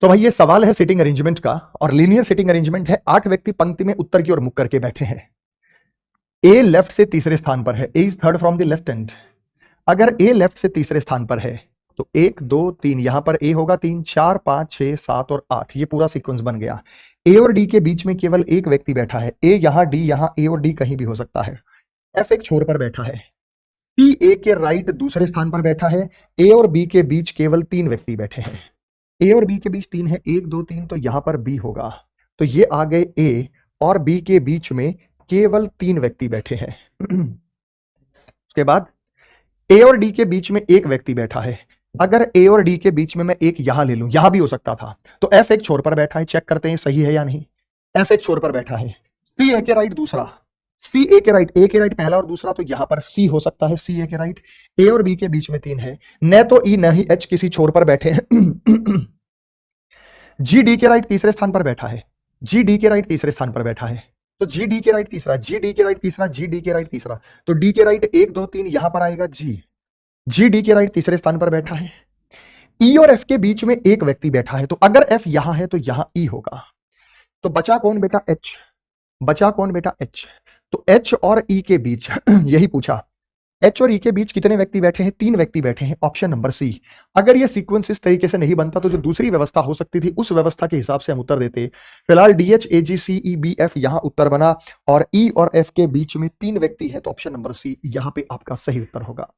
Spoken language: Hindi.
तो भाई ये सवाल है सीटिंग अरेंजमेंट का और लीनियर सीटिंग अरेंजमेंट है। 8 व्यक्ति पंक्ति में उत्तर की ओर मुख करके बैठे हैं। ए लेफ्ट से तीसरे स्थान पर है। A is third from the left hand. अगर ए लेफ्ट से तीसरे स्थान पर है तो 1 2 3 यहां पर ए होगा 3 4 5 6 7 और 8, ये पूरा सीक्वेंस बन गया। ए और डी के बीच में केवल एक व्यक्ति बैठा है। ए यहां, डी यहां, ए और डी कहीं भी हो सकता है। एफ एक छोर पर बैठा है। सी ए के राइट दूसरे स्थान पर बैठा है। ए और बी के बीच केवल 3 व्यक्ति बैठे हैं। ए और बी के बीच 3 है, 1 2 3, तो यहां पर बी होगा। तो ये आ गए ए और बी के बीच में केवल 3 व्यक्ति बैठे हैं। उसके बाद ए और डी के बीच में एक व्यक्ति बैठा है। अगर ए और डी के बीच में मैं एक यहां ले लूं, यहां भी हो सकता था, तो एफ एक छोर पर बैठा है। चेक करते हैं सही है या नहीं। एफ एक छोर पर बैठा है। सी ए के राइट दूसरा, सी ए के राइट, ए के राइट पहला और दूसरा, तो यहां पर सी हो सकता है। सी ए के राइट। ए और बी के बीच में 3 है, न तो ई न ही एच किसी छोर पर बैठे हैं। जी डी के राइट तीसरे स्थान पर बैठा है। जी डी के राइट तीसरे स्थान पर बैठा है, तो जी डी के राइट तीसरा, जी डी के राइट तीसरा, जी डी के राइट तीसरा, तो डी के राइट 1 2 3 यहां पर आएगा जी। जी डी के राइट तीसरे स्थान पर बैठा है। ई और एफ के बीच में एक व्यक्ति बैठा है, तो अगर एफ यहां है तो यहां ई होगा। तो बचा कौन बेटा? एच। बचा कौन बेटा? एच। तो एच और ई के बीच यही पूछा, एच और ई के बीच कितने व्यक्ति बैठे हैं? 3 व्यक्ति बैठे हैं। Option number C. अगर ये सीक्वेंस इस तरीके से नहीं बनता तो जो दूसरी व्यवस्था हो सकती थी उस व्यवस्था के हिसाब से हम उत्तर देते। फिलहाल D H A G C E B F यहां उत्तर बना और ई और एफ के बीच में 3 व्यक्ति है, तो ऑप्शन नंबर सी यहां पे आपका सही उत्तर होगा।